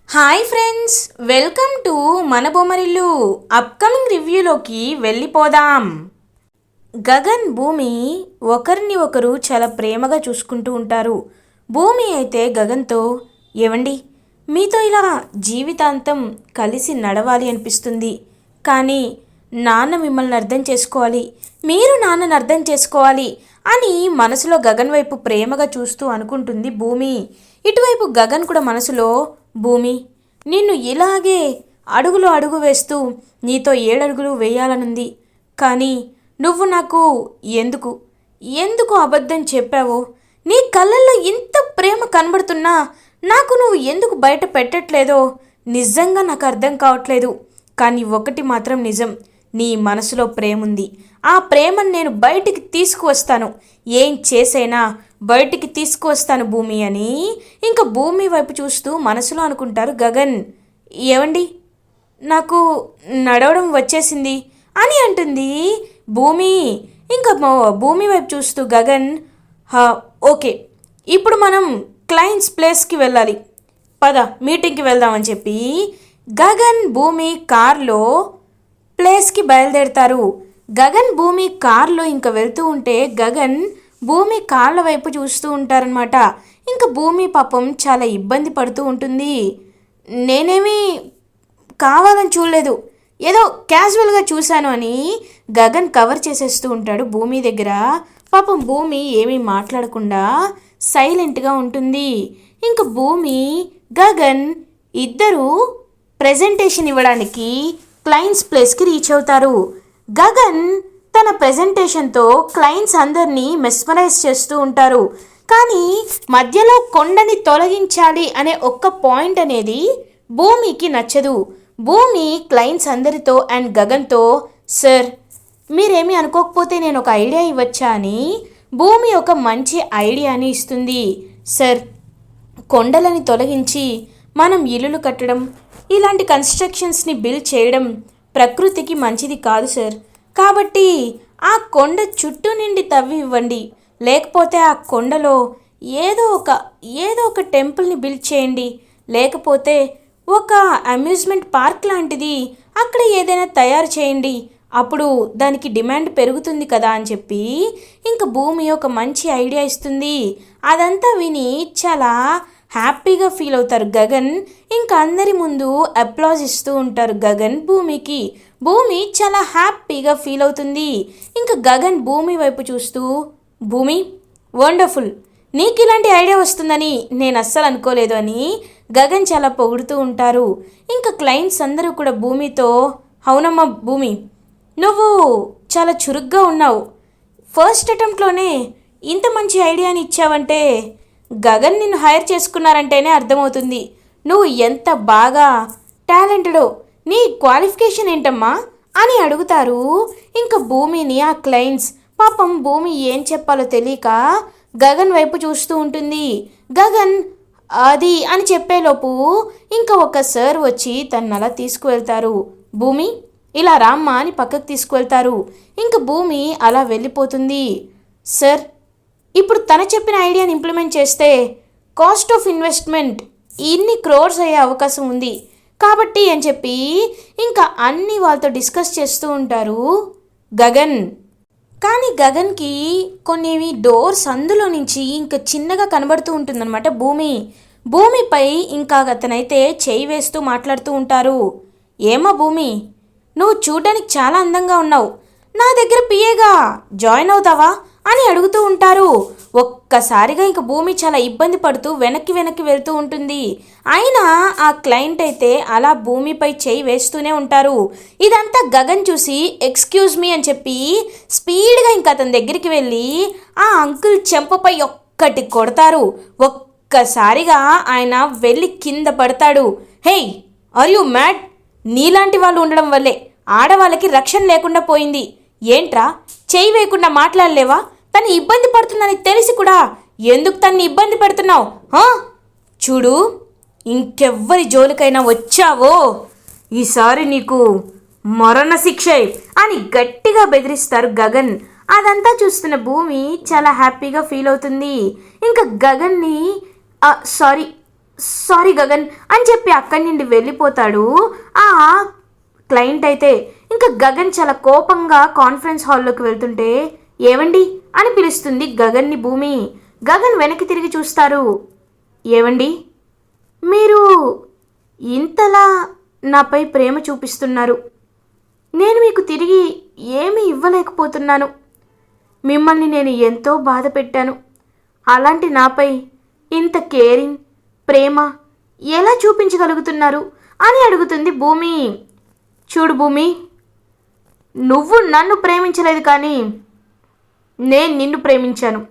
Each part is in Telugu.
హాయ్ ఫ్రెండ్స్, వెల్కమ్ టు మన బొమ్మరిల్లు. అప్కమింగ్ రివ్యూలోకి వెళ్ళిపోదాం. గగన్, భూమి ఒకరిని ఒకరు చాలా ప్రేమగా చూసుకుంటూ ఉంటారు. భూమి అయితే గగన్తో, ఏవండి, మీతో ఇలా జీవితాంతం కలిసి నడవాలి అనిపిస్తుంది. కానీ నాన్న మిమ్మల్ని అర్థం చేసుకోవాలి, మీరు నాన్నని అర్థం చేసుకోవాలి అని మనసులో గగన్ వైపు ప్రేమగా చూస్తూ అనుకుంటుంది భూమి. ఇటువైపు గగన్ కూడా మనసులో, భూమి, నిన్ను ఇలాగే అడుగులో అడుగు వేస్తూ నీతో 7 అడుగులు వేయాలనుంది. కానీ నువ్వు నాకు ఎందుకు ఎందుకు అబద్ధం చెప్పావో, నీ కళ్ళల్లో ఇంత ప్రేమ కనబడుతున్నా నాకు నువ్వు ఎందుకు బయట పెట్టట్లేదో నిజంగా నాకు అర్థం కావట్లేదు. కానీ ఒకటి మాత్రం నిజం, నీ మనసులో ప్రేమ ఉంది. ఆ ప్రేమను నేను బయటికి తీసుకువస్తాను, ఏం చేసైనా బయటికి తీసుకువస్తాను భూమి అని ఇంకా భూమి వైపు చూస్తూ మనసులో అనుకుంటారు గగన్. ఏవండి, నాకు నడవడం వచ్చేసింది అని అంటుంది భూమి. ఇంకా భూమి వైపు చూస్తూ గగన్, ఓకే, ఇప్పుడు మనం క్లయింట్స్ ప్లేస్కి వెళ్ళాలి, పద మీటింగ్కి వెళ్దామని చెప్పి గగన్ భూమి కార్లో ప్లేస్కి బయలుదేరుతారు. గగన్ భూమి కార్లో ఇంకా వెళ్తూ ఉంటే గగన్ భూమి కార్ల వైపు చూస్తూ ఉంటారనమాట. ఇంకా భూమి పాపం చాలా ఇబ్బంది పడుతూ ఉంటుంది. నేనేమీ కావాలని చూడలేదు, ఏదో క్యాజువల్గా చూశాను అని గగన్ కవర్ చేసేస్తూ ఉంటాడు భూమి దగ్గర. పాపం భూమి ఏమీ మాట్లాడకుండా సైలెంట్గా ఉంటుంది. ఇంకా భూమి, గగన్ ఇద్దరు ప్రెజెంటేషన్ ఇవ్వడానికి క్లయింట్స్ ప్లేస్కి రీచ్ అవుతారు. గగన్ తన ప్రెజెంటేషన్తో క్లయింట్స్ అందరినీ మెస్మరైజ్ చేస్తూ ఉంటారు. కానీ మధ్యలో కొండని తొలగించాలి అనే ఒక్క పాయింట్ అనేది భూమికి నచ్చదు. భూమి క్లయింట్స్ అందరితో అండ్ గగన్తో, సార్ మీరేమీ అనుకోకపోతే నేను ఒక ఐడియా ఇవ్వచ్చా అని భూమి ఒక మంచి ఐడియాని ఇస్తుంది. సార్, కొండలని తొలగించి మనం ఇల్లులు కట్టడం, ఇలాంటి కన్స్ట్రక్షన్స్ని బిల్డ్ చేయడం ప్రకృతికి మంచిది కాదు సార్. కాబట్టి ఆ కొండ చుట్టూ నిండి తవ్వి ఇవ్వండి, లేకపోతే ఆ కొండలో ఏదో ఒక టెంపుల్ని బిల్డ్ చేయండి, లేకపోతే ఒక అమ్యూజ్మెంట్ పార్క్ లాంటిది అక్కడ ఏదైనా తయారు చేయండి, అప్పుడు దానికి డిమాండ్ పెరుగుతుంది కదా అని చెప్పి ఇంకా భూమి ఒక మంచి ఐడియా ఇస్తుంది. అదంతా విని చాలా హ్యాపీగా ఫీల్ అవుతారు గగన్. ఇంకా అందరి ముందు అప్లాజ్ ఇస్తూ ఉంటారు గగన్ భూమికి. భూమి చాలా హ్యాపీగా ఫీల్ అవుతుంది. ఇంకా గగన్ భూమి వైపు చూస్తూ, భూమి వండర్ఫుల్, నీకు ఇలాంటి ఐడియా వస్తుందని నేను అస్సలు అనుకోలేదు అని గగన్ చాలా పొగుడుతూ ఉంటారు. ఇంకా క్లయింట్స్ అందరూ కూడా భూమితో, అవునమ్మా భూమి, నువ్వు చాలా చురుగ్గా ఉన్నావు, ఫస్ట్ అటెంప్ట్లోనే ఇంత మంచి ఐడియాని ఇచ్చావంటే గగన్ నిన్ను హైర్ చేసుకున్నారంటేనే అర్థమవుతుంది నువ్వు ఎంత బాగా టాలెంటెడో. నీ క్వాలిఫికేషన్ ఏంటమ్మా అని అడుగుతారు ఇంకా భూమిని ఆ క్లయింట్స్. పాపం భూమి ఏం చెప్పాలో తెలియక గగన్ వైపు చూస్తూ ఉంటుంది. గగన్ అది అని చెప్పేలోపు ఇంకా ఒక సార్ వచ్చి తను అలా తీసుకువెళ్తారు. భూమి ఇలా రామ్మా అని పక్కకు తీసుకువెళ్తారు. ఇంకా భూమి అలా వెళ్ళిపోతుంది. సార్, ఇప్పుడు తను చెప్పిన ఐడియాని ఇంప్లిమెంట్ చేస్తే కాస్ట్ ఆఫ్ ఇన్వెస్ట్మెంట్ ఇన్ని క్రోర్స్ అయ్యే అవకాశం ఉంది కాబట్టి అని చెప్పి ఇంకా అన్నీ వాళ్ళతో డిస్కస్ చేస్తూ ఉంటారు గగన్. కానీ గగన్కి కొన్ని డోర్స్ అందులో నుంచి ఇంకా చిన్నగా కనబడుతూ ఉంటుందన్నమాట భూమిపై ఇంకా అతనైతే చేయి వేస్తూ మాట్లాడుతూ ఉంటారు. ఏమో భూమి, నువ్వు చూడడానికి చాలా అందంగా ఉన్నావు, నా దగ్గర పిఏగా జాయిన్ అవుతావా అని అడుగుతూ ఉంటారు. ఒక్కసారిగా ఇంక భూమి చాలా ఇబ్బంది పడుతూ వెనక్కి వెళ్తూ ఉంటుంది. అయినా ఆ క్లయింట్ అయితే అలా భూమిపై చేయి వేస్తూనే ఉంటారు. ఇదంతా గగన్ చూసి ఎక్స్క్యూజ్ మీ అని చెప్పి స్పీడ్గా ఇంకా అతని దగ్గరికి వెళ్ళి ఆ అంకుల్ చెంపపై ఒక్కటి కొడతారు. ఒక్కసారిగా ఆయన వెళ్ళి కింద పడతాడు. Hey, are you mad? నీలాంటి వాళ్ళు ఉండడం వల్లే ఆడవాళ్ళకి రక్షణ లేకుండా పోయింది. ఏంట్రా, చేయి వేయకుండా మాట్లాడలేవా? తను ఇబ్బంది పడుతుందని తెలిసి కూడా ఎందుకు తన్ని ఇబ్బంది పెడుతున్నావు? చూడు, ఇంకెవ్వరి జోలికైనా వచ్చావో ఈసారి నీకు మరణ శిక్ష అని గట్టిగా బెదిరిస్తారు గగన్. అదంతా చూస్తున్న భూమి చాలా హ్యాపీగా ఫీల్ అవుతుంది. ఇంకా గగన్ని సారీ సారీ గగన్ అని చెప్పి అక్కడి నుండి వెళ్ళిపోతాడు ఆ క్లయింట్. అయితే ఇంకా గగన్ చాలా కోపంగా కాన్ఫరెన్స్ హాల్లోకి వెళ్తుంటే ఏవండి అని పిలుస్తుంది గగన్ని భూమి. గగన్ వెనక్కి తిరిగి చూస్తారు. ఏవండి, మీరు ఇంతలా నాపై ప్రేమ చూపిస్తున్నారు, నేను మీకు తిరిగి ఏమీ ఇవ్వలేకపోతున్నాను. మిమ్మల్ని నేను ఎంతో బాధ పెట్టాను. అలాంటి నాపై ఇంత కేరింగ్ ప్రేమ ఎలా చూపించగలుగుతున్నారు అని అడుగుతుంది భూమి. చూడు భూమి, నువ్వు నన్ను ప్రేమించలేదు, కానీ నేను నిన్ను ప్రేమించాను.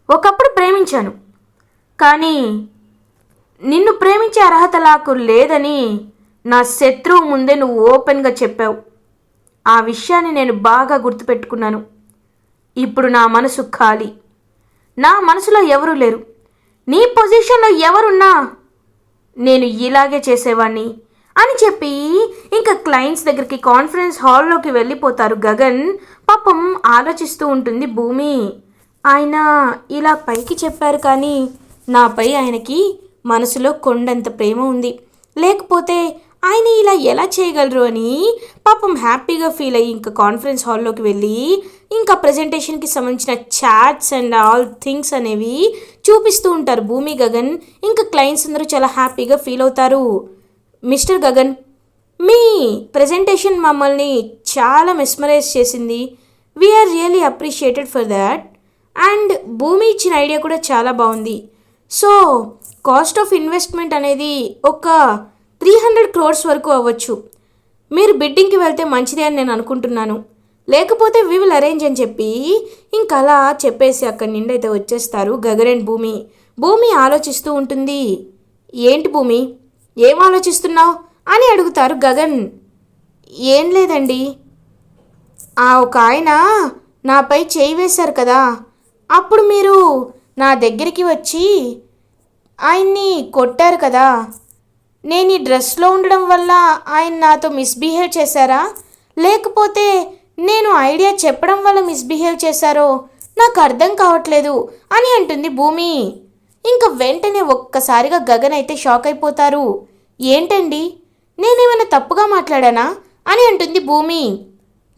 ఒకప్పుడు ప్రేమించాను, కానీ నిన్ను ప్రేమించే అర్హత నాకు లేదని నా శత్రువు ముందే నువ్వు ఓపెన్గా చెప్పావు. ఆ విషయాన్ని నేను బాగా గుర్తుపెట్టుకున్నాను. ఇప్పుడు నా మనసు ఖాళీ. నా మనసులో ఎవరూ లేరు. నీ పొజిషన్లో ఎవరున్నా నేను ఇలాగే చేసేవాణ్ణి అని చెప్పి ఇంకా క్లయింట్స్ దగ్గరికి కాన్ఫరెన్స్ హాల్లోకి వెళ్ళిపోతారు గగన్. పాపం ఆలోచిస్తూ ఉంటుంది భూమి. ఆయన ఇలా పైకి చెప్పారు, కానీ నాపై ఆయనకి మనసులో కొండంత ప్రేమ ఉంది. లేకపోతే ఆయన ఇలా ఎలా చేయగలరు అని పాపం హ్యాపీగా ఫీల్ అయ్యి ఇంకా కాన్ఫరెన్స్ హాల్లోకి వెళ్ళి ఇంకా ప్రజెంటేషన్కి సంబంధించిన చాట్స్ అండ్ ఆల్ థింగ్స్ అనేవి చూపిస్తూ ఉంటారు భూమి గగన్. ఇంకా క్లయింట్స్ అందరూ చాలా హ్యాపీగా ఫీల్ అవుతారు. మిస్టర్ గగన్, మీ ప్రజెంటేషన్ మమ్మల్ని చాలా మెస్మరైజ్ చేసింది. We are really appreciated for that. And Bhoomi ఇచ్చిన ఐడియా కూడా చాలా బాగుంది. సో కాస్ట్ ఆఫ్ ఇన్వెస్ట్మెంట్ అనేది ఒక 300 crores వరకు అవ్వచ్చు. మీరు బిడ్డింగ్కి వెళ్తే మంచిదే అని నేను అనుకుంటున్నాను. లేకపోతే వి విల్ అరేంజ్ అని చెప్పి ఇంకా అలా చెప్పేసి అక్కడి నుండి అయితే వచ్చేస్తారు గగన్ అండ్ భూమి. భూమి ఆలోచిస్తూ ఉంటుంది. ఏంటి భూమి, ఏం ఆలోచిస్తున్నావు అని అడుగుతారు గగన్. ఏం లేదండి, ఒక ఆయన నాపై చేయి వేశారు కదా, అప్పుడు మీరు నా దగ్గరికి వచ్చి ఆయన్ని కొట్టారు కదా. నేను ఈ డ్రెస్లో ఉండడం వల్ల ఆయన నాతో మిస్బిహేవ్ చేశారా, లేకపోతే నేను ఐడియా చెప్పడం వల్ల మిస్బిహేవ్ చేశారో నాకు అర్థం కావట్లేదు అని అంటుంది భూమి. ఇంకా వెంటనే ఒక్కసారిగా గగన్ అయితే షాక్ అయిపోతారు. ఏంటండి, నేనేమైనా తప్పుగా మాట్లాడానా అని అంటుంది భూమి.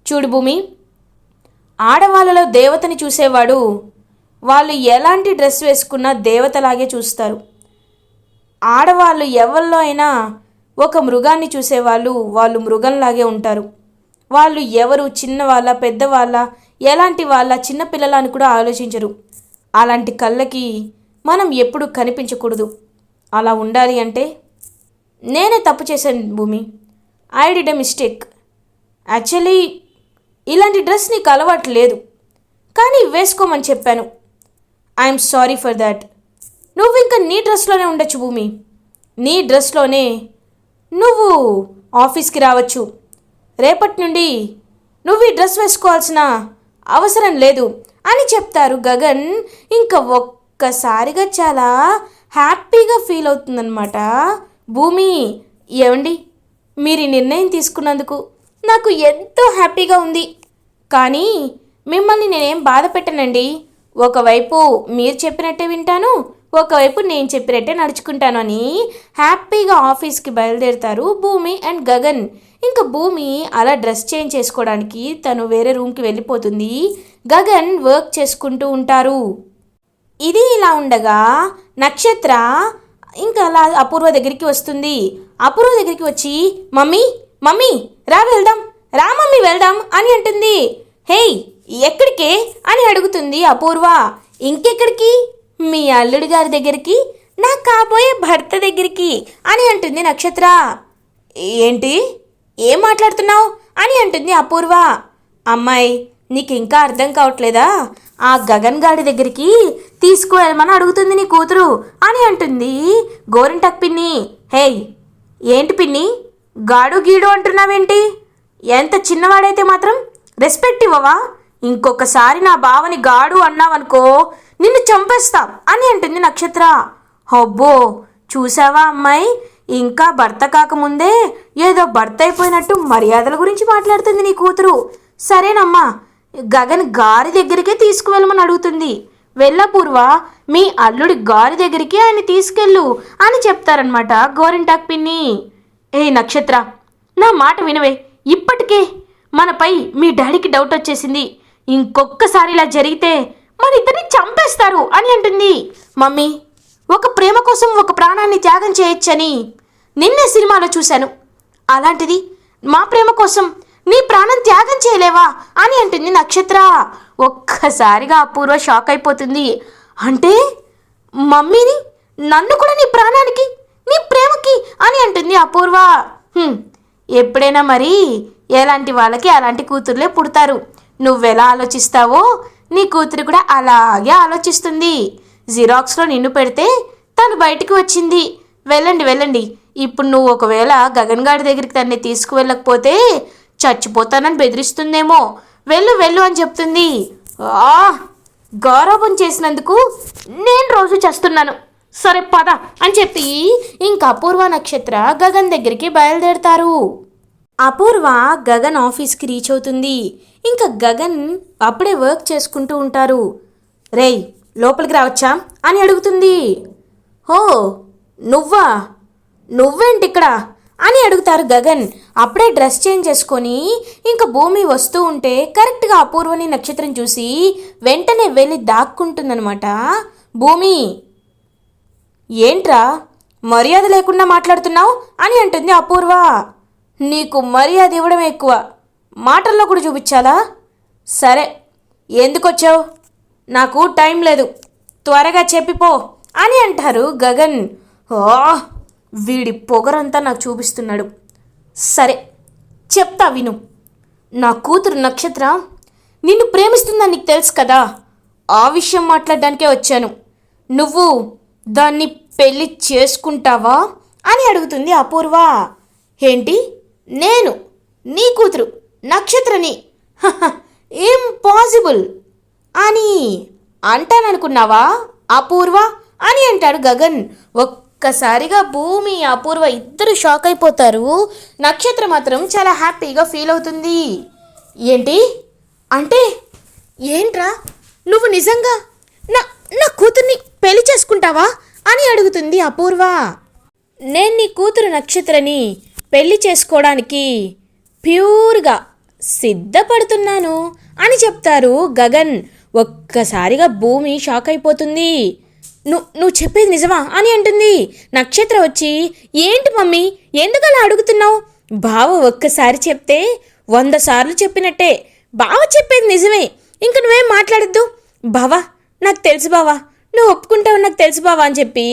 చూడు భూమి, ఆడవాళ్ళలో దేవతని చూసేవాడు వాళ్ళు ఎలాంటి డ్రెస్ వేసుకున్నా దేవతలాగే చూస్తారు. ఆడవాళ్ళు ఎవరిలో అయినా ఒక మృగాన్ని చూసేవాళ్ళు వాళ్ళు మృగంలాగే ఉంటారు. వాళ్ళు ఎవరు చిన్నవాళ్ళ పెద్దవాళ్ళ ఎలాంటి వాళ్ళ చిన్నపిల్లల అని కూడా ఆలోచించరు. అలాంటి కళ్ళకి మనం ఎప్పుడు కనిపించకూడదు. అలా ఉండాలి అంటే నేనే తప్పు చేశాను భూమి. I did a mistake. Actually ఇలాంటి డ్రెస్ నీకు అలవాటు లేదు, కానీ వేసుకోమని చెప్పాను. I'm sorry for that. నువ్వు ఇంకా నీ డ్రెస్లోనే ఉండొచ్చు భూమి. నీ డ్రెస్లోనే నువ్వు ఆఫీస్కి రావచ్చు. రేపటి నుండి నువ్వు ఈ డ్రెస్ వేసుకోవాల్సిన అవసరం లేదు అని చెప్తారు గగన్. ఇంకా ఒక్కసారిగా చాలా హ్యాపీగా ఫీల్ అవుతుందన్నమాట భూమి. ఏమండి, మీరు ఈ నిర్ణయం తీసుకున్నందుకు నాకు ఎంతో హ్యాపీగా ఉంది. కానీ మిమ్మల్ని నేనేం బాధ పెట్టనండి. ఒకవైపు మీరు చెప్పినట్టే వింటాను, ఒకవైపు నేను చెప్పినట్టే నడుచుకుంటాను అని హ్యాపీగా ఆఫీస్కి బయలుదేరుతారు భూమి అండ్ గగన్. ఇంకా భూమి అలా డ్రెస్ చేంజ్ చేసుకోవడానికి తను వేరే రూమ్కి వెళ్ళిపోతుంది. గగన్ వర్క్ చేసుకుంటూ ఉంటారు. ఇది ఇలా ఉండగా నక్షత్ర ఇంకా అలా అపూర్వ దగ్గరికి వస్తుంది. అపూర్వ దగ్గరికి వచ్చి మమ్మీ మమ్మీ రా వెళ్దాం, రా మమ్మీ వెళ్దాం అని అంటుంది. హేయ్ ఎక్కడికే అని అడుగుతుంది అపూర్వ. ఇంకెక్కడికి, మీ అల్లుడి గారి దగ్గరికి, నా కాబోయే భర్త దగ్గరికి అని అంటుంది నక్షత్ర. ఏంటి, ఏం మాట్లాడుతున్నావు అని అంటుంది అపూర్వ. అమ్మాయి, నీకు ఇంకా అర్థం కావట్లేదా? ఆ గగన్ గాడి దగ్గరికి తీసుకువెళ్ళమని అడుగుతుంది నీ కూతురు అని అంటుంది గోరింటక్ పిన్ని. హేయ్ ఏంటి పిన్ని, గాడు గీడు అంటున్నావేంటి? ఎంత చిన్నవాడైతే మాత్రం రెస్పెక్ట్ ఇవ్వవా? ఇంకొకసారి నా బావని గాడు అన్నావనుకో నిన్ను చంపేస్తా అని అంటుంది నక్షత్ర. అబ్బో చూసావా అమ్మాయి, ఇంకా భర్త కాకముందే ఏదో భర్త అయిపోయినట్టు మర్యాదల గురించి మాట్లాడుతుంది నీ కూతురు. సరేనమ్మా, గగన్ గారి దగ్గరికే తీసుకువెళ్ళమని అడుగుతుంది. వెళ్ళపూర్వ, మీ అల్లుడి గారి దగ్గరికి ఆయన తీసుకెళ్ళు అని చెప్తారనమాట గోరింటాక్ పిన్ని. ఏ నక్షత్ర, నా మాట వినవే. ఇప్పటికే మనపై మీ డాడీకి డౌట్ వచ్చేసింది. ఇంకొక్కసారి ఇలా జరిగితే మన ఇద్దరిని చంపేస్తారు అని అంటుంది. మమ్మీ, ఒక ప్రేమ కోసం ఒక ప్రాణాన్ని త్యాగం చేయొచ్చని నిన్నే సినిమాలో చూశాను. అలాంటిది మా ప్రేమ కోసం నీ ప్రాణం త్యాగం చేయలేవా అని అంటుంది నక్షత్ర. ఒక్కసారిగా అపూర్వ షాక్ అయిపోతుంది. అంటే మమ్మీని, నన్ను కూడా నీ ప్రాణానికి, నీ ప్రేమకి అని అంటుంది అపూర్వ. ఎప్పుడైనా మరి ఎలాంటి వాళ్ళకి అలాంటి కూతుర్లే పుడతారు. నువ్వెలా ఆలోచిస్తావో నీ కూతురు కూడా అలాగే ఆలోచిస్తుంది. జిరాక్స్లో నిన్ను పెడితే తను బయటికి వచ్చింది. వెళ్ళండి వెళ్ళండి. ఇప్పుడు నువ్వు ఒకవేళ గగన్ గారి దగ్గరికి తన్ని తీసుకువెళ్ళకపోతే చచ్చిపోతానని బెదిరిస్తుందేమో. వెళ్ళు వెళ్ళు అని చెప్తుంది. గౌరవం చేసినందుకు నేను రోజు చేస్తున్నాను. సరే పద అని చెప్పి ఇంక అపూర్వ నక్షత్ర గగన్ దగ్గరికి బయలుదేరతారు. అపూర్వ గగన్ ఆఫీస్కి రీచ్ అవుతుంది. ఇంకా గగన్ అప్పుడే వర్క్ చేసుకుంటూ ఉంటారు. రేయ్, లోపలికి రావచ్చా అని అడుగుతుంది. హో, నువ్వేంటి ఇక్కడ అని అడుగుతారు గగన్. అప్పుడే డ్రెస్ చేంజ్ చేసుకొని ఇంకా భూమి వస్తూ ఉంటే కరెక్ట్గా అపూర్వని నక్షత్రం చూసి వెంటనే వెళ్ళి దాక్కుంటుందనమాట. భూమి, ఏంట్రా మర్యాద లేకుండా మాట్లాడుతున్నావు అని అంటుంది అపూర్వ. నీకు మర్యాద ఇవ్వడం ఎక్కువ, మాటల్లో కూడా చూపించాలా? సరే, ఎందుకు వచ్చావు? నాకు టైం లేదు, త్వరగా చెప్పిపో అని అంటారు గగన్. వీడి పొగరంతా నాకు చూపిస్తున్నాడు. సరే చెప్తా విను. నా కూతురు నక్షత్ర నిన్ను ప్రేమిస్తుందని నీకు తెలుసు కదా. ఆ విషయం మాట్లాడడానికే వచ్చాను. నువ్వు దాన్ని పెళ్ళి చేసుకుంటావా అని అడుగుతుంది అపూర్వ. ఏంటి, నేను నీ కూతురు నక్షత్రని ఇంపాసిబుల్ అని అంటాననుకున్నావా అపూర్వ అని అంటాడు గగన్. ఒక్కసారిగా భూమి అపూర్వ ఇద్దరు షాక్ అయిపోతారు. నక్షత్ర మాత్రం చాలా హ్యాపీగా ఫీల్ అవుతుంది. ఏంటి అంటే, ఏంట్రా నువ్వు నిజంగా నా కూతుర్ని పెళ్లి చేసుకుంటావా అని అడుగుతుంది అపూర్వ. నేను నీ కూతురు నక్షత్రని పెళ్లి చేసుకోవడానికి ప్యూర్గా సిద్ధపడుతున్నాను అని చెప్తారు గగన్. ఒక్కసారిగా భూమి షాక్ అయిపోతుంది. నువ్వు చెప్పేది నిజమా అని అంటుంది. నక్షత్ర వచ్చి, ఏంటి మమ్మీ ఎందుకు అలా అడుగుతున్నావు? బావ ఒక్కసారి చెప్తే 100 సార్లు చెప్పినట్టే. బావ చెప్పేది నిజమే, ఇంక నువ్వేం మాట్లాడద్దు. బావా, నాకు తెలుసు బావా, నువ్వు ఒప్పుకుంటావు, నాకు తెలుసు బావా అని చెప్పి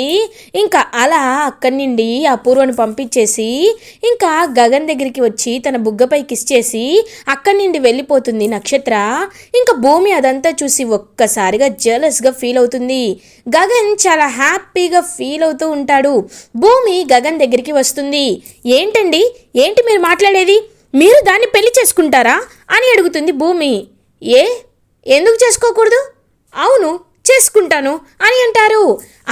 ఇంకా అలా అక్కడి నుండి అపూర్వను పంపించేసి ఇంకా గగన్ దగ్గరికి వచ్చి తన బుగ్గపై కిస్ చేసి అక్కడి నుండి వెళ్ళిపోతుంది నక్షత్ర. ఇంకా భూమి అదంతా చూసి ఒక్కసారిగా జెలస్గా ఫీల్ అవుతుంది. గగన్ చాలా హ్యాపీగా ఫీల్ అవుతూ ఉంటాడు. భూమి గగన్ దగ్గరికి వస్తుంది. ఏంటండి, ఏంటి మీరు మాట్లాడేది? మీరు దాన్ని పెళ్లి చేసుకుంటారా అని అడుగుతుంది భూమి. ఎందుకు చేసుకోకూడదు? అవును, చేసుకుంటాను అని అంటారు.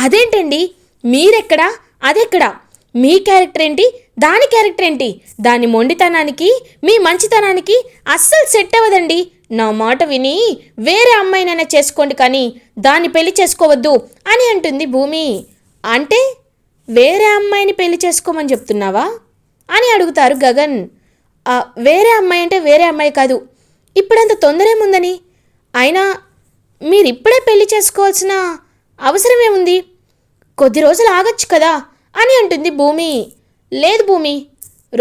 అదేంటండి, మీరెక్కడా అదెక్కడా? మీ క్యారెక్టర్ ఏంటి, దాని క్యారెక్టర్ ఏంటి? దాని మొండితనానికి మీ మంచితనానికి అస్సలు సెట్ అవ్వదండి. నా మాట విని వేరే అమ్మాయినైనా చేసుకోండి, కానీ దాన్ని పెళ్లి చేసుకోవద్దు అని అంటుంది భూమి. అంటే వేరే అమ్మాయిని పెళ్లి చేసుకోమని చెప్తున్నావా అని అడుగుతారు గగన్. వేరే అమ్మాయి అంటే వేరే అమ్మాయి కాదు, ఇప్పుడంత తొందరేముందని? అయినా మీరిప్పుడే పెళ్లి చేసుకోవాల్సిన అవసరమేముంది? కొద్ది రోజులు ఆగచ్చు కదా అని అంటుంది భూమి. లేదు భూమి,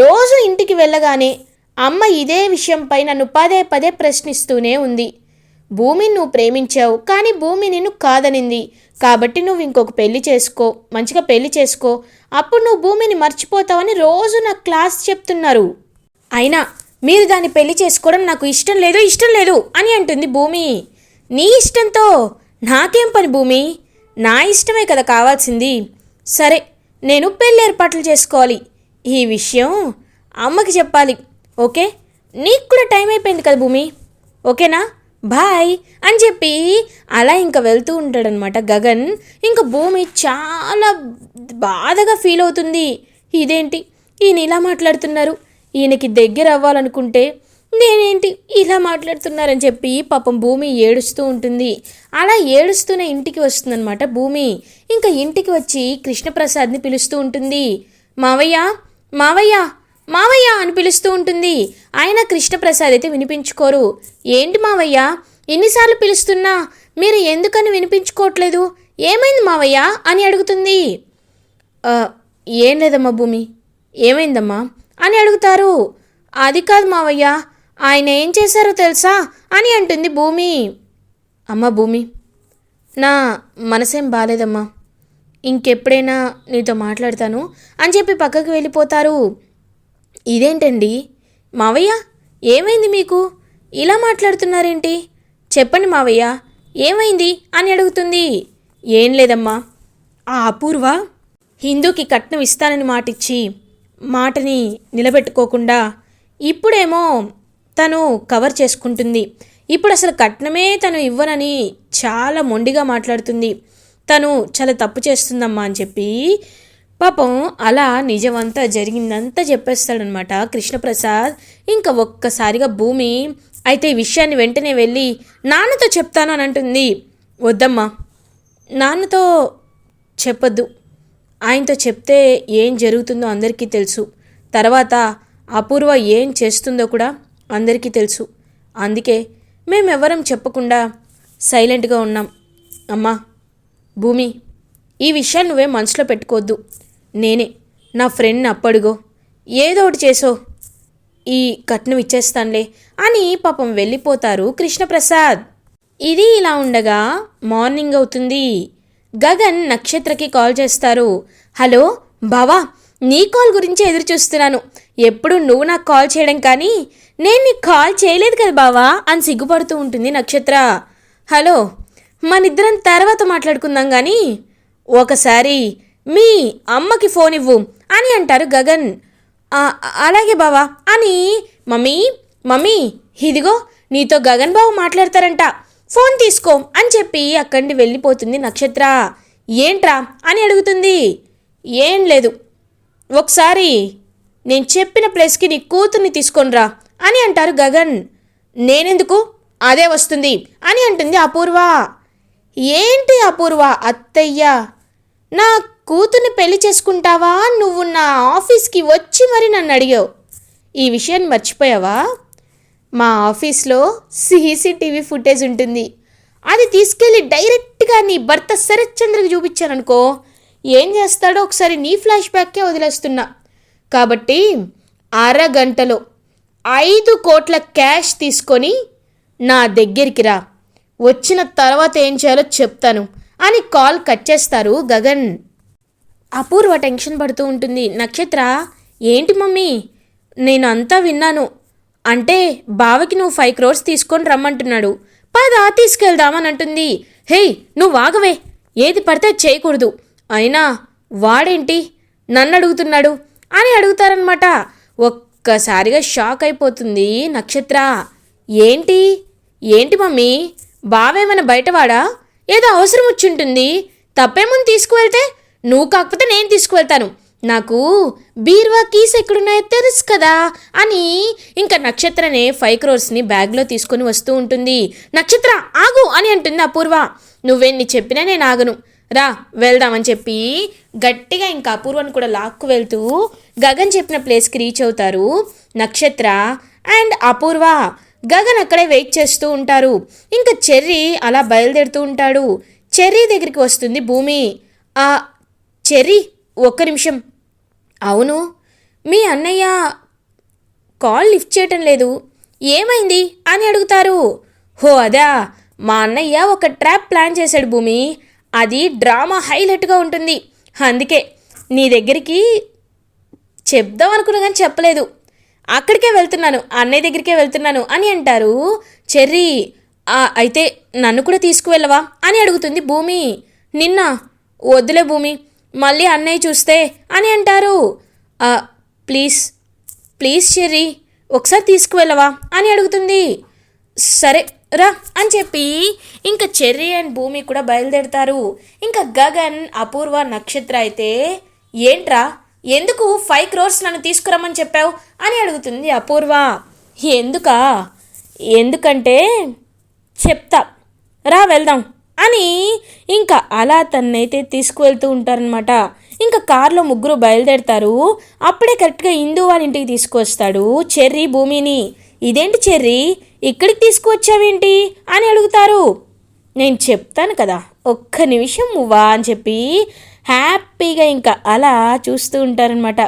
రోజు ఇంటికి వెళ్ళగానే అమ్మ ఇదే విషయంపై నన్ను పదే పదే ప్రశ్నిస్తూనే ఉంది. భూమిని నువ్వు ప్రేమించావు, కానీ భూమి నిన్ను కాదనింది. కాబట్టి నువ్వు ఇంకొక పెళ్లి చేసుకో, మంచిగా పెళ్లి చేసుకో, అప్పుడు నువ్వు భూమిని మర్చిపోతావని రోజు నాకు క్లాస్ చెప్తున్నారు. అయినా మీరు దాన్ని పెళ్లి చేసుకోవడం నాకు ఇష్టం లేదు అని అంటుంది భూమి. నీ ఇష్టంతో నాకేం పని భూమి? నా ఇష్టమే కదా కావాల్సింది. సరే, నేను పెళ్ళి ఏర్పాట్లు చేసుకోవాలి. ఈ విషయం అమ్మకి చెప్పాలి. ఓకే, నీకు కూడా టైం అయిపోయింది కదా భూమి, ఓకేనా? బాయ్ అని చెప్పి అలా ఇంకా వెళ్తూ ఉంటాడనమాట గగన్. ఇంకా భూమి చాలా బాధగా ఫీల్ అవుతుంది. ఇదేంటి, ఈయన ఇలా మాట్లాడుతున్నారు? ఈయనకి దగ్గర అవ్వాలనుకుంటే నేనేంటి ఇలా మాట్లాడుతున్నారని చెప్పి పాపం భూమి ఏడుస్తూ ఉంటుంది. అలా ఏడుస్తూనే ఇంటికి వస్తుందన్నమాట భూమి. ఇంకా ఇంటికి వచ్చి కృష్ణప్రసాద్ని పిలుస్తూ ఉంటుంది. మావయ్య మావయ్య మావయ్య అని పిలుస్తూ ఉంటుంది. ఆయన కృష్ణప్రసాద్ అయితే వినిపించుకోరు. ఏంటి మావయ్య ఎన్నిసార్లు పిలుస్తున్నా మీరు ఎందుకని వినిపించుకోవట్లేదు, ఏమైంది మావయ్య అని అడుగుతుంది. ఏం లేదమ్మా భూమి, ఏమైందమ్మా అని అడుగుతారు. అది కాదు మావయ్య, ఆయన ఏం చేశారో తెలుసా అని అంటుంది భూమి. అమ్మ భూమి, నా మనసేం బాలేదమ్మా, ఇంకెప్పుడైనా నీతో మాట్లాడతాను అని చెప్పి పక్కకు వెళ్ళిపోతారు. ఇదేంటండి మావయ్య, ఏమైంది మీకు, ఇలా మాట్లాడుతున్నారేంటి, చెప్పండి మావయ్య ఏమైంది అని అడుగుతుంది. ఏం లేదమ్మా, ఆ అపూర్వ హిందూకి కట్నం ఇస్తానని మాటిచ్చి మాటని నిలబెట్టుకోకుండా ఇప్పుడేమో తను కవర్ చేసుకుంటుంది. ఇప్పుడు అసలు కట్నమే తను ఇవ్వనని చాలా మొండిగా మాట్లాడుతుంది. తను చాలా తప్పు చేస్తుందమ్మా అని చెప్పి పాపం అలా నిజమంతా జరిగిందంతా చెప్పేస్తాడనమాట కృష్ణప్రసాద్. ఇంకా ఒక్కసారిగా భూమి అయితే ఈ విషయాన్ని వెంటనే వెళ్ళి నాన్నతో చెప్తాను అని అంటుంది. వద్దమ్మా, నాన్నతో చెప్పొద్దు, ఆయనతో చెప్తే ఏం జరుగుతుందో అందరికీ తెలుసు, తర్వాత అపూర్వ ఏం చేస్తుందో కూడా అందరికీ తెలుసు, అందుకే మేమెవరం చెప్పకుండా సైలెంట్గా ఉన్నాం. అమ్మా భూమి, ఈ విషయాన్ని నువ్వే మనసులో పెట్టుకోవద్దు, నేనే నా ఫ్రెండ్ని అప్పడుగో ఏదో ఒకటి చేసో ఈ కట్నం ఇచ్చేస్తానులే అని పాపం వెళ్ళిపోతారు కృష్ణప్రసాద్. ఇది ఇలా ఉండగా మార్నింగ్ అవుతుంది. గగన్ నక్షత్రకి కాల్ చేస్తారు. హలో బావా, నీ కాల్ గురించి ఎదురు చూస్తున్నాను, ఎప్పుడు నువ్వు నాకు కాల్ చేయడం కానీ నేను నీకు కాల్ చేయలేదు కదా బావా అని సిగ్గుపడుతూ ఉంటుంది నక్షత్ర. హలో, మనిద్దరం తర్వాత మాట్లాడుకుందాం కానీ ఒకసారి మీ అమ్మకి ఫోన్ ఇవ్వు అని అంటారు గగన్. అలాగే బావా అని మమ్మీ మమ్మీ ఇదిగో నీతో గగన్ బావ మాట్లాడతారంట, ఫోన్ తీసుకో అని చెప్పి అక్కడి వెళ్ళిపోతుంది నక్షత్ర. ఏంట్రా అని అడుగుతుంది. ఏం లేదు, ఒకసారి నేను చెప్పిన ప్లేస్కి నీ కూతుర్ని తీసుకొనిరా అని అంటారు గగన్. నేనెందుకు, అదే వస్తుంది అని అంటుంది అపూర్వ. ఏంటి అపూర్వ, అత్తయ్య నా కూతుర్ని పెళ్లి చేసుకుంటావా, నువ్వు నా ఆఫీస్కి వచ్చి మరి నన్ను అడిగావు, ఈ విషయాన్ని మర్చిపోయావా? మా ఆఫీస్లో సీసీటీవీ ఫుటేజ్ ఉంటుంది, అది తీసుకెళ్ళి డైరెక్ట్గా నీ భర్త శరత్ చంద్రకి చూపించాననుకో ఏం చేస్తాడో ఒకసారి నీ ఫ్లాష్ బ్యాక్కే వదిలేస్తున్నా. కాబట్టి అరగంటలో 5 కోట్ల క్యాష్ తీసుకొని నా దగ్గరికి రా, వచ్చిన తర్వాత ఏం చేయాలో చెప్తాను అని కాల్ కట్ చేస్తారు గగన్. అపూర్వ టెన్షన్ పడుతూ ఉంటుంది. నక్షత్ర, ఏంటి మమ్మీ, నేను అంతా విన్నాను, అంటే బావకి నువ్వు 5 crores తీసుకొని రమ్మంటున్నాడు, పదా తీసుకెళ్దామని అంటుంది. హేయ్ నువ్వు ఆగవే, ఏది పడితే చేయకూడదు, అయినా వాడేంటి నన్ను అడుగుతున్నాడు అని అడుగుతారనమాట. ఒక్కసారిగా షాక్ అయిపోతుంది నక్షత్ర. ఏంటి ఏంటి మమ్మీ, బావేమైనా బయటవాడా, ఏదో అవసరం వచ్చుంటుంది, తప్పేముంది తీసుకువెళ్తే, నువ్వు కాకపోతే నేను తీసుకువెళ్తాను, నాకు బీరువా కీస్ ఎక్కడున్నాయో తెలుసు కదా అని ఇంకా నక్షత్రనే 5 crores బ్యాగ్లో తీసుకొని వస్తూ ఉంటుంది. నక్షత్ర ఆగు అని అంటుంది అపూర్వ. నువ్వెన్ని చెప్పినా నేను ఆగను, రా వెళ్దామని చెప్పి గట్టిగా ఇంకా అపూర్వను కూడా లాక్కు వెళ్తూ గగన్ చెప్పిన ప్లేస్కి రీచ్ అవుతారు నక్షత్ర అండ్ అపూర్వ. గగన్ అక్కడే వెయిట్ చేస్తూ ఉంటారు. ఇంకా చెర్రీ అలా బయలుదేరుతూ ఉంటాడు. చెర్రీ దగ్గరికి వస్తుంది భూమి. చెర్రీ ఒక్క నిమిషం, అవును మీ అన్నయ్య కాల్ లిఫ్ట్ చేయటం లేదు, ఏమైంది అని అడుగుతారు. హో అదా, మా అన్నయ్య ఒక ట్రాప్ ప్లాన్ చేశాడు భూమి, అది డ్రామా హైలైట్గా ఉంటుంది, అందుకే నీ దగ్గరికి చెప్దాం అనుకున్నా కానీ చెప్పలేదు, అక్కడికే వెళ్తున్నాను, అన్నయ్య దగ్గరికే వెళ్తున్నాను అని అంటారు చెర్రీ. అయితే నన్ను కూడా తీసుకువెళ్ళవా అని అడుగుతుంది భూమి. నిన్న వద్దులే భూమి, మళ్ళీ అన్నయ్య చూస్తే అని అంటారు. ప్లీజ్ ప్లీజ్ చెర్రీ, ఒకసారి తీసుకువెళ్ళవా అని అడుగుతుంది. సరే రా అని చెప్పి ఇంకా చెర్రీ అండ్ భూమి కూడా బయలుదేరుతారు. ఇంకా గగన్ అపూర్వ నక్షత్ర అయితే ఏంట్రా ఎందుకు 5 crores నన్ను తీసుకురమ్మని చెప్పావు అని అడుగుతుంది అపూర్వ. ఎందుకా? ఎందుకంటే చెప్తా, రా వెళ్దాం అని ఇంకా అలా తన్నైతే తీసుకువెళ్తూ ఉంటారనమాట. ఇంకా కారులో ముగ్గురు బయలుదేరుతారు. అప్పుడే కరెక్ట్గా ఇందు వాళ్ళ ఇంటికి తీసుకొస్తాడు చెర్రీ భూమిని. ఇదేంటి చెర్రీ, ఇక్కడికి తీసుకువచ్చావేంటి అని అడుగుతారు. నేను చెప్తాను కదా, ఒక్క నిమిషం మువ్వా అని చెప్పి హ్యాపీగా ఇంకా అలా చూస్తూ ఉంటారనమాట.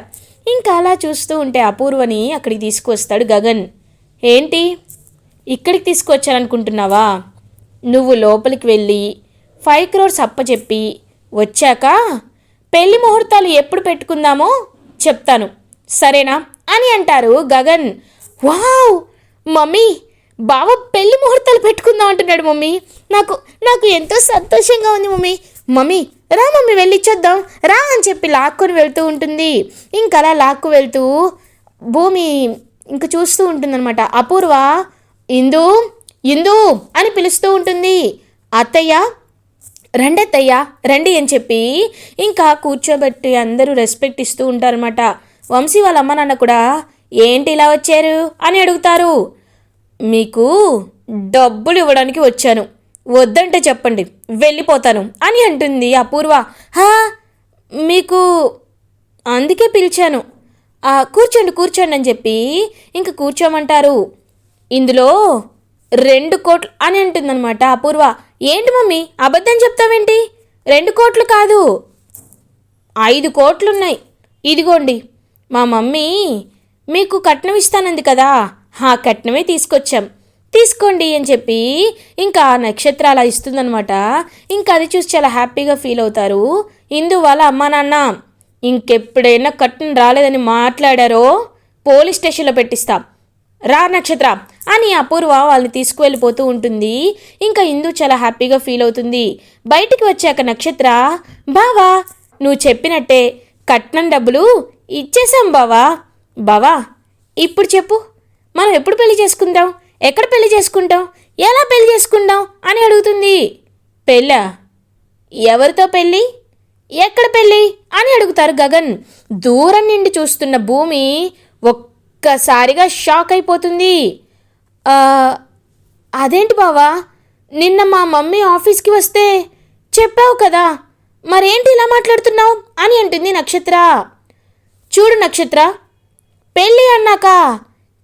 ఇంకా అలా చూస్తూ ఉంటే అపూర్వని అక్కడికి తీసుకువస్తాడు గగన్. ఏంటి ఇక్కడికి తీసుకువచ్చాననుకుంటున్నావా? నువ్వు లోపలికి వెళ్ళి 5 crores అప్పచెప్పి వచ్చాక పెళ్లి ముహూర్తాలు ఎప్పుడు పెట్టుకుందామో చెప్తాను, సరేనా అని అంటారు గగన్. వావ్ మమ్మీ, బావ పెళ్లి ముహూర్తాలు పెట్టుకుందాం అంటున్నాడు మమ్మీ. నాకు నాకు ఎంతో సంతోషంగా ఉంది మమ్మీ. మమ్మీ రా మమ్మీ వెళ్ళిచ్చేద్దాం రా అని చెప్పి లాక్కొని వెళ్తూ ఉంటుంది. ఇంకా అలా లాక్కు వెళ్తూ భూమి ఇంక చూస్తూ ఉంటుందన్నమాట. అపూర్వ ఇందు ఇందు అని పిలుస్తూ ఉంటుంది. అత్తయ్య రండి అత్తయ్య రండి అని చెప్పి ఇంకా కూర్చోబెట్టి అందరూ రెస్పెక్ట్ ఇస్తూ ఉంటారనమాట. వంశీ వాళ్ళ అమ్మ నాన్న కూడా ఏంటి ఇలా వచ్చారు అని అడుగుతారు. మీకు డబ్బులు ఇవ్వడానికి వచ్చాను, వద్దంటే చెప్పండి వెళ్ళిపోతాను అని అంటుంది అపూర్వ. మీకు అందుకే పిలిచాను, కూర్చోండి కూర్చోండి అని చెప్పి ఇంక కూర్చోమంటారు. ఇందులో 2 కోట్లు అని అంటుందన్నమాట అపూర్వ. ఏంటి మమ్మీ అబద్ధం చెప్తావేంటి? 2 కోట్లు కాదు 5 కోట్లున్నాయి, ఇదిగోండి. మా మమ్మీ మీకు కట్నం ఇస్తానంది కదా, ఆ కట్నమే తీసుకొచ్చాం, తీసుకోండి అని చెప్పి ఇంకా నక్షత్ర అలా ఇస్తుందనమాట. ఇంకా అది చూసి చాలా హ్యాపీగా ఫీల్ అవుతారు ఇందు వాళ్ళ అమ్మా నాన్న. ఇంకెప్పుడైనా కట్నం రాలేదని మాట్లాడారో పోలీస్ స్టేషన్లో పెట్టిస్తాం, రా నక్షత్ర అని అపూర్వ వాళ్ళని తీసుకువెళ్ళిపోతూ ఉంటుంది. ఇంకా ఇందు చాలా హ్యాపీగా ఫీల్ అవుతుంది. బయటికి వచ్చాక నక్షత్ర, బావా నువ్వు చెప్పినట్టే కట్నం డబ్బులు ఇచ్చేసాం బావా. బావా ఇప్పుడు చెప్పు, మనం ఎప్పుడు పెళ్లి చేసుకుందాం, ఎక్కడ పెళ్లి చేసుకుంటాం, ఎలా పెళ్లి చేసుకుందాం అని అడుగుతుంది. పెళ్ళా? ఎవరితో పెళ్ళి, ఎక్కడ పెళ్ళి అని అడుగుతారు గగన్. దూరం నుండి చూస్తున్న భూమి ఒక్కసారిగా షాక్ అయిపోతుంది. అదేంటి బావా, నిన్న మా మమ్మీ ఆఫీస్కి వస్తే చెప్పావు కదా, మరేంటి ఇలా మాట్లాడుతున్నావు అని అంటుంది నక్షత్ర. చూడు నక్షత్ర, పెళ్ళి అన్నాక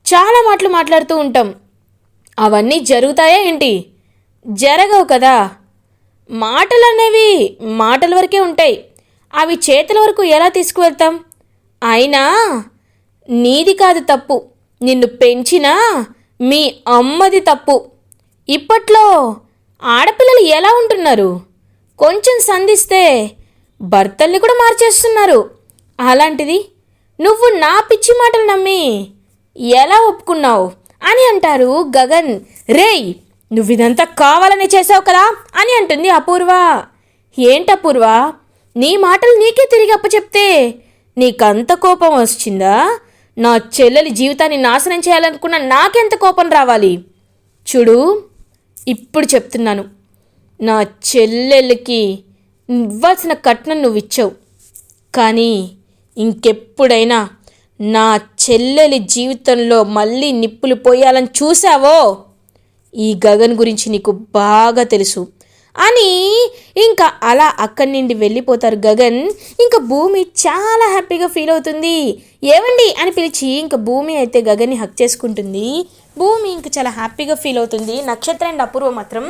చాలా మాటలు మాట్లాడుతూ ఉంటాం, అవన్నీ జరుగుతాయా ఏంటి? జరగవు కదా. మాటలు అనేవి మాటల వరకే ఉంటాయి, అవి చేతుల వరకు ఎలా తీసుకువెళ్తాం? అయినా నీది కాదు తప్పు, నిన్ను పెంచినా మీ అమ్మది తప్పు. ఇప్పట్లో ఆడపిల్లలు ఎలా ఉంటున్నారు, కొంచెం సంధిస్తే భర్తల్ని కూడా మార్చేస్తున్నారు. అలాంటిది నువ్వు నా పిచ్చి మాటలు నమ్మి ఎలా ఒప్పుకున్నావు అని అంటారు గగన్. రేయ్ నువ్విదంతా కావాలనే చేసావు కదా అని అంటుంది అపూర్వ. ఏంటపూర్వ, నీ మాటలు నీకే తిరిగి అప్పచెప్తే నీకంత కోపం వచ్చిందా? నా చెల్లెలి జీవితాన్ని నాశనం చేయాలనుకున్న నాకెంత కోపం రావాలి? చూడు ఇప్పుడు చెప్తున్నాను, నా చెల్లెళ్ళకి ఇవ్వాల్సిన కట్నం నువ్వు ఇచ్చావు, కానీ ఇంకెప్పుడైనా నా చెల్లెలి జీవితంలో మళ్ళీ నిప్పులు పోయాలని చూసావో ఈ గగన్ గురించి నీకు బాగా తెలుసు అని ఇంకా అలా అక్కడి నుండి వెళ్ళిపోతారు గగన్. ఇంకా భూమి చాలా హ్యాపీగా ఫీల్ అవుతుంది. ఏవండి అని పిలిచి ఇంకా భూమి అయితే గగన్ని హక్ చేసుకుంటుంది. భూమి ఇంకా చాలా హ్యాపీగా ఫీల్ అవుతుంది. నక్షత్ర అండ్ అపూర్వ మాత్రం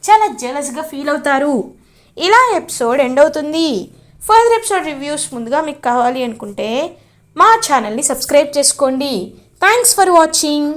చాలా జెలస్గా ఫీల్ అవుతారు. ఇలా ఎపిసోడ్ ఎండ్ అవుతుంది. ఫర్దర్ ఎపిసోడ్ రివ్యూస్ ముందుగా మీకు కావాలి అనుకుంటే మా ఛానల్ని సబ్స్క్రైబ్ చేసుకోండి. Thanks for watching.